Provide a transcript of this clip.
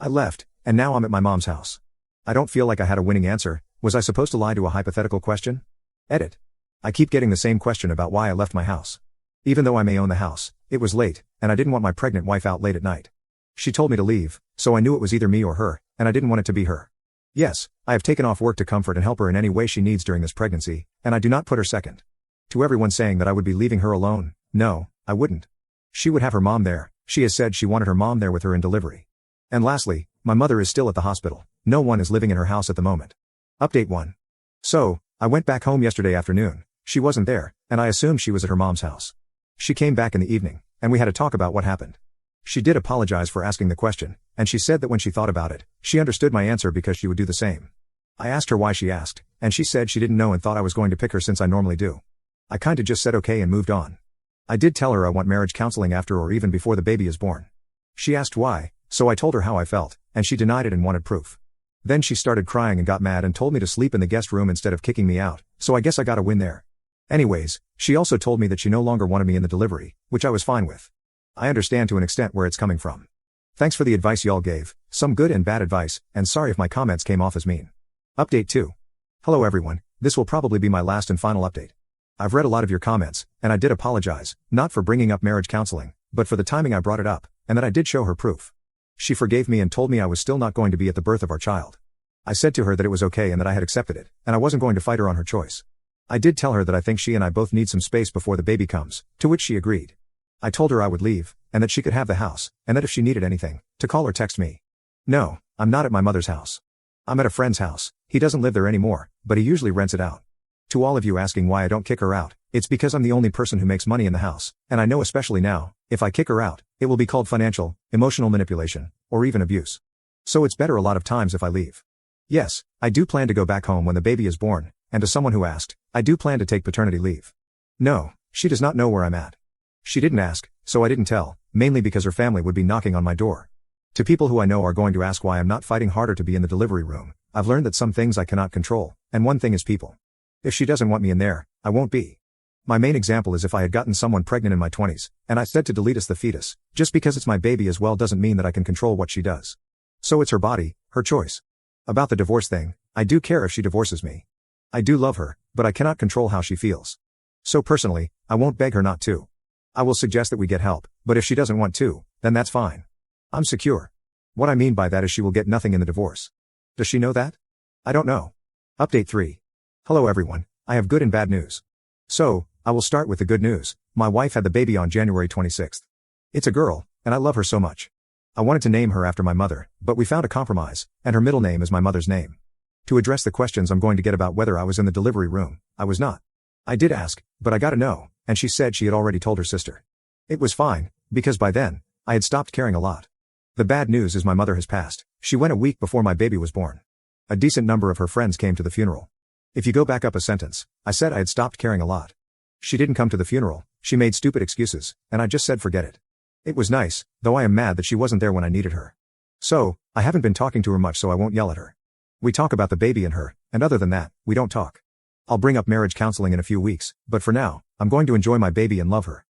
I left, and now I'm at my mom's house. I don't feel like I had a winning answer. Was I supposed to lie to a hypothetical question? Edit. I keep getting the same question about why I left my house. Even though I may own the house, it was late, and I didn't want my pregnant wife out late at night. She told me to leave, so I knew it was either me or her, and I didn't want it to be her. Yes, I have taken off work to comfort and help her in any way she needs during this pregnancy, and I do not put her second. To everyone saying that I would be leaving her alone, no, I wouldn't. She would have her mom there. She has said she wanted her mom there with her in delivery. And lastly, my mother is still at the hospital. No one is living in her house at the moment. Update 1. So, I went back home yesterday afternoon. She wasn't there, and I assumed she was at her mom's house. She came back in the evening, and we had a talk about what happened. She did apologize for asking the question, and she said that when she thought about it, she understood my answer because she would do the same. I asked her why she asked, and she said she didn't know and thought I was going to pick her since I normally do. I kinda just said okay and moved on. I did tell her I want marriage counseling after or even before the baby is born. She asked why, so I told her how I felt, and she denied it and wanted proof. Then she started crying and got mad and told me to sleep in the guest room instead of kicking me out, so I guess I got a win there. Anyways, she also told me that she no longer wanted me in the delivery, which I was fine with. I understand to an extent where it's coming from. Thanks for the advice y'all gave, some good and bad advice, and sorry if my comments came off as mean. Update 2. Hello everyone, this will probably be my last and final update. I've read a lot of your comments, and I did apologize, not for bringing up marriage counseling, but for the timing I brought it up, and that I did show her proof. She forgave me and told me I was still not going to be at the birth of our child. I said to her that it was okay and that I had accepted it, and I wasn't going to fight her on her choice. I did tell her that I think she and I both need some space before the baby comes, to which she agreed. I told her I would leave, and that she could have the house, and that if she needed anything, to call or text me. No, I'm not at my mother's house. I'm at a friend's house. He doesn't live there anymore, but he usually rents it out. To all of you asking why I don't kick her out, it's because I'm the only person who makes money in the house, and I know especially now, if I kick her out, it will be called financial, emotional manipulation, or even abuse. So it's better a lot of times if I leave. Yes, I do plan to go back home when the baby is born, and to someone who asked, I do plan to take paternity leave. No, she does not know where I'm at. She didn't ask, so I didn't tell, mainly because her family would be knocking on my door. To people who I know are going to ask why I'm not fighting harder to be in the delivery room, I've learned that some things I cannot control, and one thing is people. If she doesn't want me in there, I won't be. My main example is if I had gotten someone pregnant in my 20s, and I said to delete the fetus, just because it's my baby as well doesn't mean that I can control what she does. So it's her body, her choice. About the divorce thing, I do care if she divorces me. I do love her, but I cannot control how she feels. So personally, I won't beg her not to. I will suggest that we get help, but if she doesn't want to, then that's fine. I'm secure. What I mean by that is she will get nothing in the divorce. Does she know that? I don't know. Update 3. Hello everyone, I have good and bad news. So, I will start with the good news. My wife had the baby on January 26th. It's a girl, and I love her so much. I wanted to name her after my mother, but we found a compromise, and her middle name is my mother's name. To address the questions I'm going to get about whether I was in the delivery room, I was not. I did ask, but I got a no, and she said she had already told her sister. It was fine, because by then, I had stopped caring a lot. The bad news is my mother has passed. She went a week before my baby was born. A decent number of her friends came to the funeral. If you go back up a sentence, I said I had stopped caring a lot. She didn't come to the funeral, she made stupid excuses, and I just said forget it. It was nice, though I am mad that she wasn't there when I needed her. So, I haven't been talking to her much so I won't yell at her. We talk about the baby and her, and other than that, we don't talk. I'll bring up marriage counseling in a few weeks, but for now, I'm going to enjoy my baby and love her.